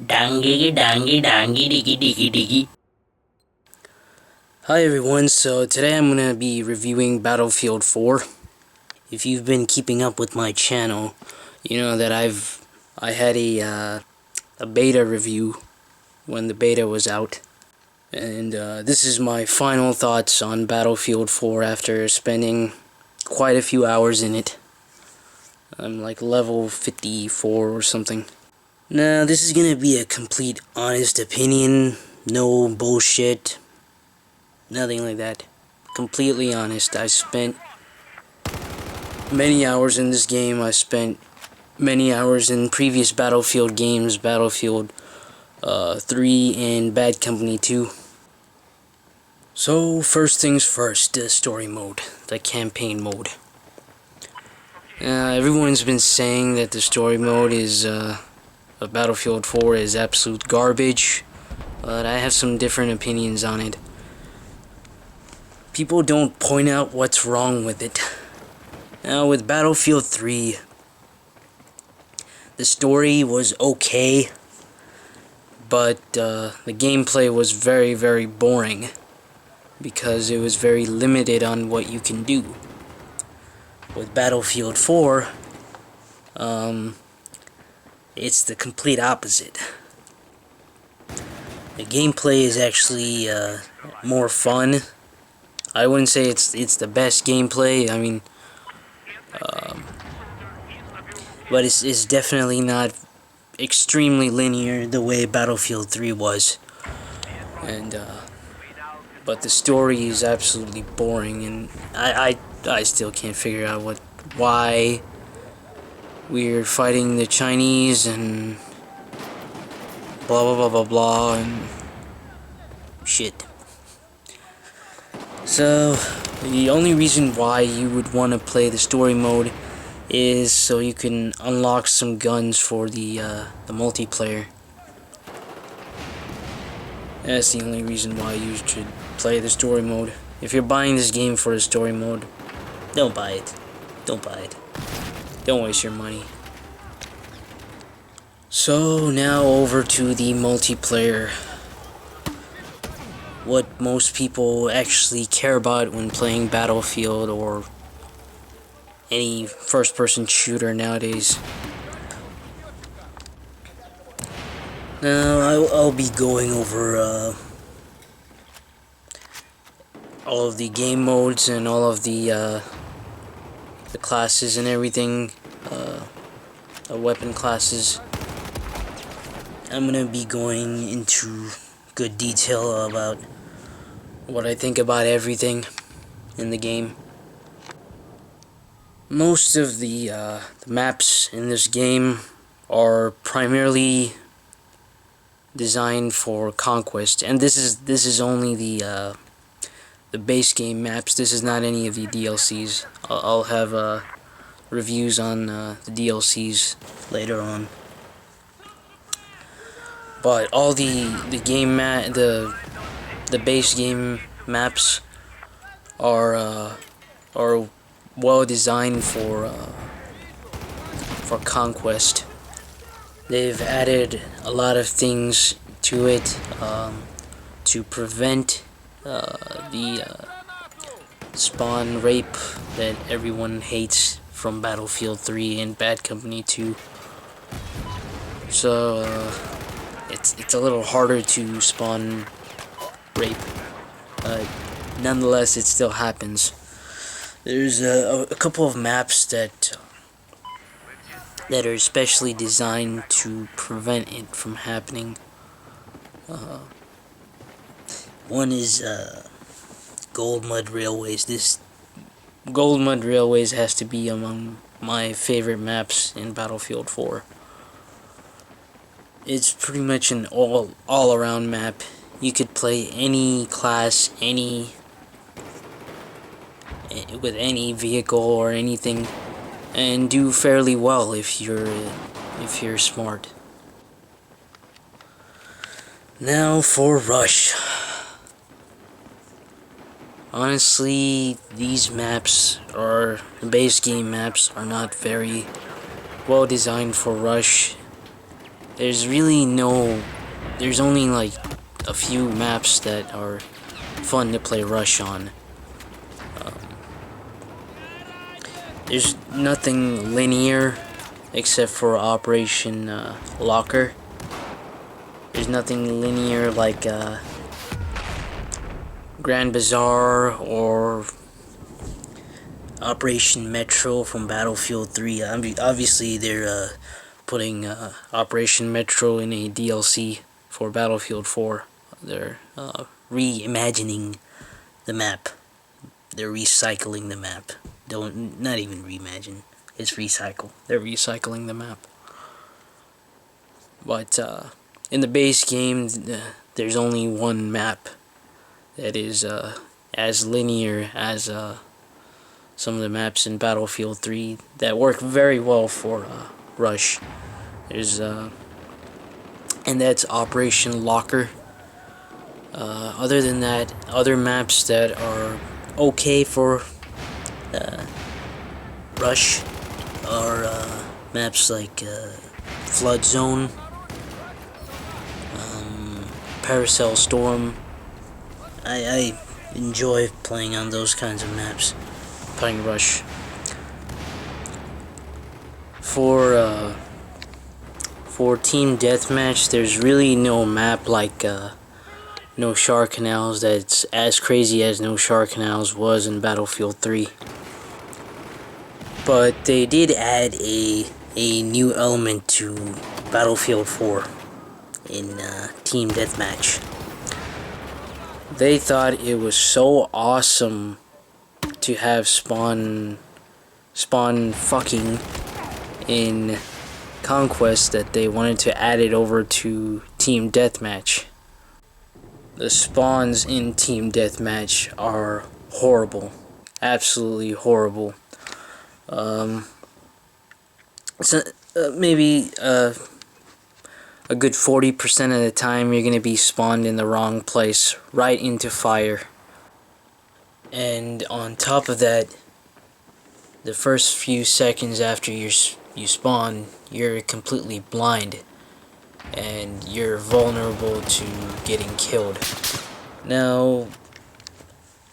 Dangy dangy dangy diggy diggy diggy. Hi everyone, so today I'm gonna be reviewing Battlefield 4. If you've been keeping up with my channel, you know that I had a beta review when the beta was out. And this is my final thoughts on Battlefield 4 after spending quite a few hours in it. I'm like level 54 or something. Now, this is gonna be a complete honest opinion, no bullshit, nothing like that. Completely honest. I spent many hours in this game. I spent many hours in previous Battlefield games, Battlefield 3 and Bad Company 2. So, first things first, the story mode, the campaign mode. Everyone's been saying that the story mode is, of Battlefield 4 is absolute garbage, but I have some different opinions on it. People don't point out what's wrong with it. Now, with Battlefield 3, the story was okay, but the gameplay was very, very boring because it was very limited on what you can do. With Battlefield 4, it's the complete opposite. The gameplay is actually more fun. I wouldn't say it's the best gameplay. I mean, but it's definitely not extremely linear the way Battlefield 3 was. And but the story is absolutely boring, and I still can't figure out why we're fighting the Chinese and blah blah blah blah blah and shit. So the only reason why you would want to play the story mode is so you can unlock some guns for the multiplayer. That's the only reason why you should play the story mode. If you're buying this game for the story mode, don't buy it. Don't buy it. Don't waste your money. So now over to the multiplayer. What most people actually care about when playing Battlefield or any first-person shooter nowadays. Now I'll be going over all of the game modes and all of the classes and everything, the weapon classes. I'm gonna be going into good detail about what I think about everything in the game. Most of the maps in this game are primarily designed for conquest, and this is only the base game maps. This is not any of the DLCs. I'll have reviews on the DLCs later on. But all the base game maps are well designed for conquest. They've added a lot of things to it to prevent the spawn rape that everyone hates from Battlefield 3 and Bad Company 2. So it's a little harder to spawn rape, but nonetheless it still happens. There's a couple of maps that are especially designed to prevent it from happening. One is Gold Mud Railways. This Gold Mud Railways has to be among my favorite maps in Battlefield 4. It's pretty much an all-around map. You could play any class, with any vehicle or anything, and do fairly well if you're smart. Now for Rush. Honestly, these maps, or the base game maps, are not very well designed for Rush. there's really no, there's only like a few maps that are fun to play Rush on. There's nothing linear except for Operation Locker. There's nothing linear like Grand Bazaar or Operation Metro from Battlefield 3. Obviously, they're putting Operation Metro in a DLC for Battlefield 4. They're reimagining the map. They're recycling the map. Not even reimagine. It's recycle. They're recycling the map. But in the base game, there's only one map that is as linear as some of the maps in Battlefield 3 that work very well for Rush. There's and that's Operation Locker. Other than that, other maps that are okay for Rush are maps like Flood Zone, Paracel Storm. I enjoy playing on those kinds of maps, playing Rush. For Team Deathmatch, there's really no map like No Shower Canals that's as crazy as No Shower Canals was in Battlefield 3. But they did add a new element to Battlefield 4 in Team Deathmatch. They thought it was so awesome to have spawn fucking in Conquest that they wanted to add it over to Team Deathmatch. The spawns in Team Deathmatch are horrible. Absolutely horrible. So, maybe a good 40% of the time you're going to be spawned in the wrong place, right into fire. And on top of that, the first few seconds after you spawn, you're completely blind. And you're vulnerable to getting killed. Now,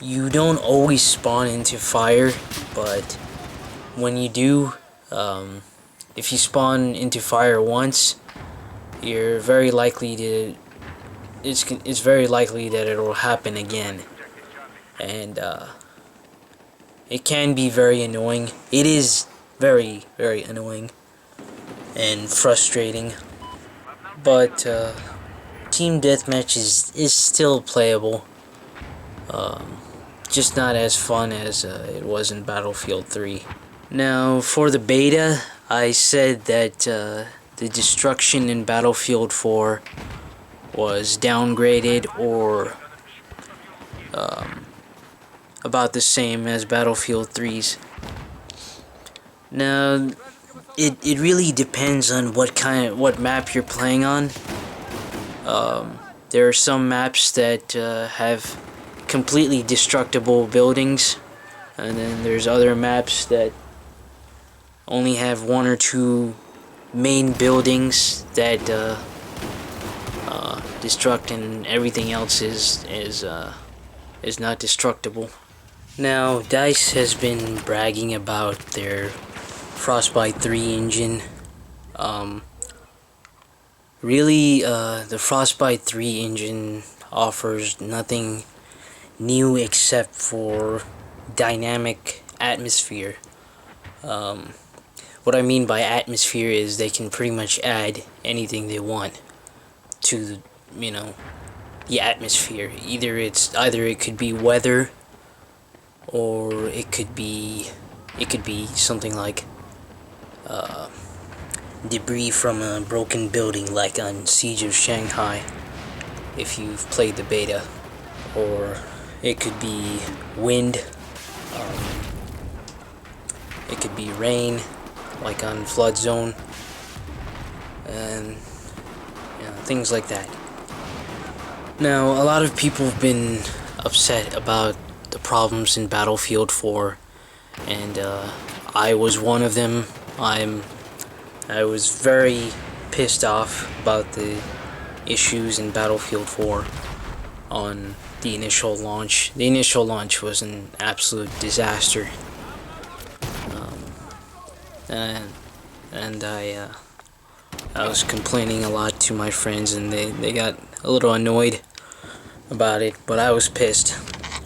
you don't always spawn into fire, but when you do, if you spawn into fire once, you're very likely to. It's very likely that it will happen again, and it can be very annoying. It is very, very annoying and frustrating. But Team Deathmatch is still playable. Just not as fun as it was in Battlefield 3. Now, for the beta, I said that the destruction in Battlefield 4 was downgraded or about the same as Battlefield 3's. Now, it really depends on what map you're playing on. There are some maps that have completely destructible buildings, and then there's other maps that only have one or two main buildings that destruct, and everything else is not destructible. Now, DICE has been bragging about their Frostbite 3 engine. Really, the Frostbite 3 engine offers nothing new except for dynamic atmosphere. What I mean by atmosphere is they can pretty much add anything they want to, the atmosphere. Either it could be weather, or it could be something like debris from a broken building, like on Siege of Shanghai, if you've played the beta. Or it could be wind, it could be rain, like on Flood Zone, and things like that. Now, a lot of people have been upset about the problems in Battlefield 4, and I was one of them. I was very, pissed off about the issues in Battlefield 4 on the initial launch. The initial launch was an absolute disaster, and I was complaining a lot to my friends, and they got a little annoyed about it. But I was pissed.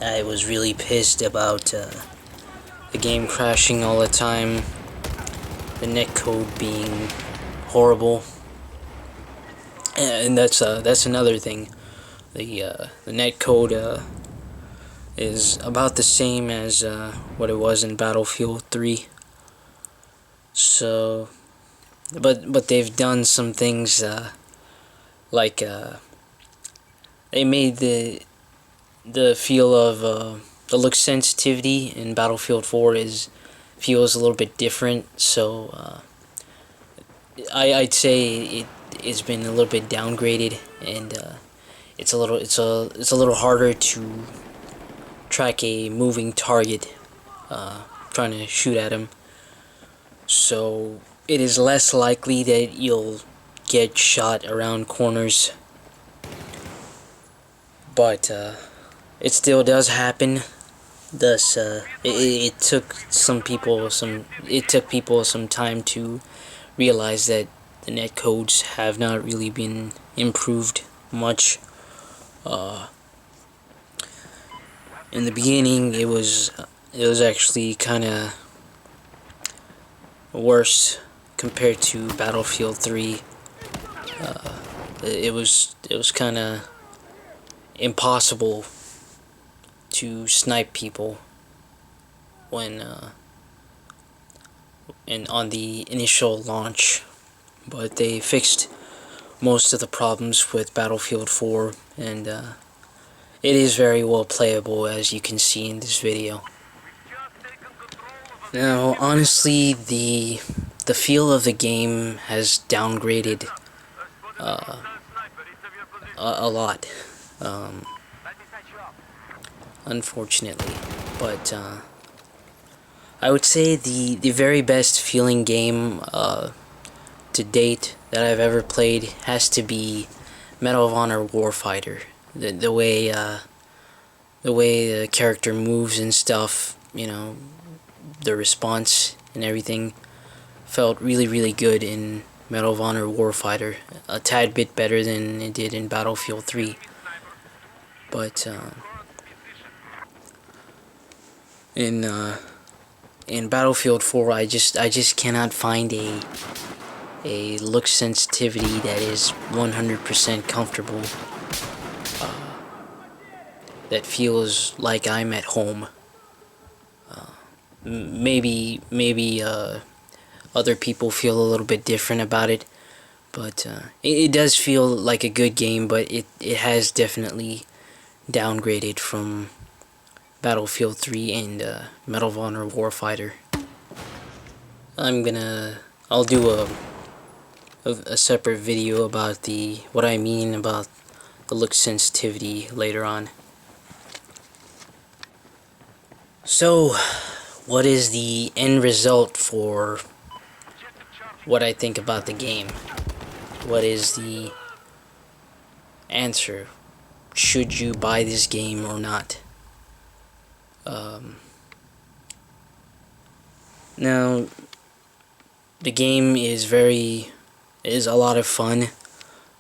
I was really pissed about the game crashing all the time, the netcode being horrible, and that's another thing. The netcode is about the same as what it was in Battlefield 3. So, but they've done some things like they made the feel of the look sensitivity in Battlefield 4 feels a little bit different. So I'd say it's been a little bit downgraded, and it's a little harder to track a moving target trying to shoot at him. So it is less likely that you'll get shot around corners, but it still does happen. Thus, it took people some time to realize that the netcodes have not really been improved much. In the beginning, it was actually kind of worse compared to Battlefield 3. It was kind of impossible to snipe people when and on the initial launch, but they fixed most of the problems with Battlefield 4, and it is very well playable, as you can see in this video. Now, honestly, the feel of the game has downgraded a lot, unfortunately. But I would say the very best feeling game to date that I've ever played has to be Medal of Honor Warfighter. The way the character moves and stuff, you know, the response and everything felt really good in Medal of Honor Warfighter. A tad bit better than it did in Battlefield 3. But in Battlefield 4, I just cannot find a look sensitivity that is 100% comfortable. That feels like I'm at home. Maybe other people feel a little bit different about it, but it does feel like a good game, but it has definitely downgraded from Battlefield 3 and Medal of Honor Warfighter. I'll do a separate video about what I mean about the look sensitivity later on. So, what is the end result for what I think about the game? What is the answer? Should you buy this game or not? Now, the game is a lot of fun.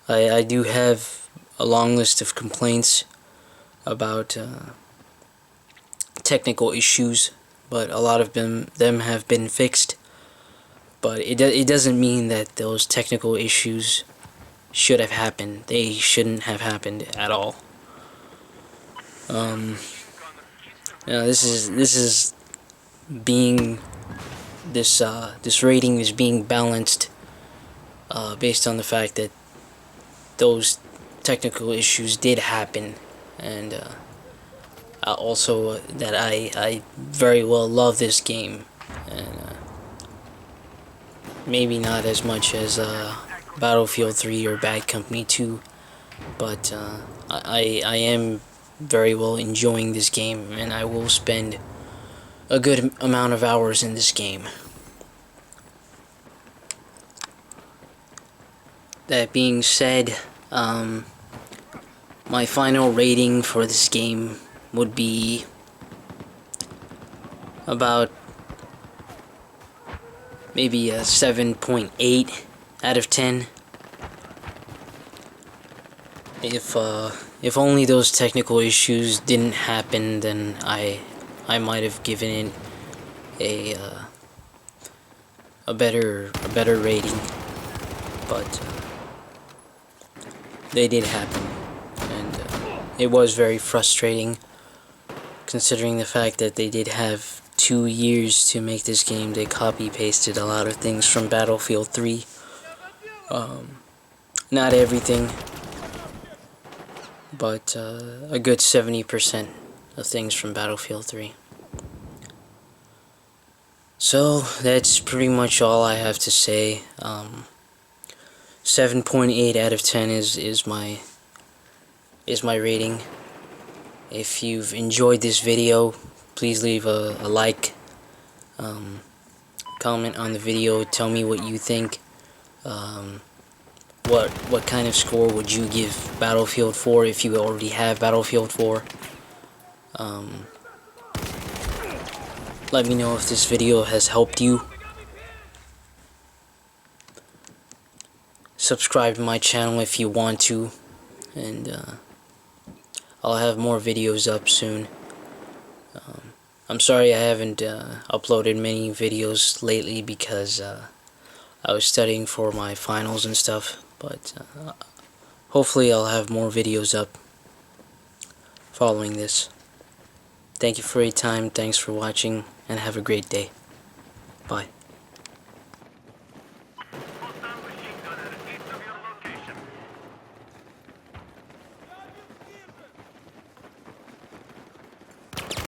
I do have a long list of complaints about technical issues, but a lot of them have been fixed. But it doesn't mean that those technical issues should have happened. They shouldn't have happened at all. This rating is being balanced based on the fact that those technical issues did happen, and also that I very well love this game, and maybe not as much as Battlefield 3 or Bad Company 2, but I am very well enjoying this game, and I will spend a good amount of hours in this game. that being said, my final rating for this game would be about maybe a 7.8 out of 10. If only those technical issues didn't happen, then I might have given it a better rating, but they did happen, and it was very frustrating, considering the fact that they did have 2 years to make this game. They copy-pasted a lot of things from Battlefield 3. Not everything, but a good 70% of things from Battlefield 3. So that's pretty much all I have to say. 7.8 out of 10 is my rating. If you've enjoyed this video, please leave a like, comment on the video, tell me what you think. What kind of score would you give Battlefield 4 if you already have Battlefield 4? Let me know if this video has helped you. Subscribe to my channel if you want to, and I'll have more videos up soon. I'm sorry I haven't uploaded many videos lately because I was studying for my finals and stuff, but hopefully I'll have more videos up following this. Thank you for your time, thanks for watching, and have a great day.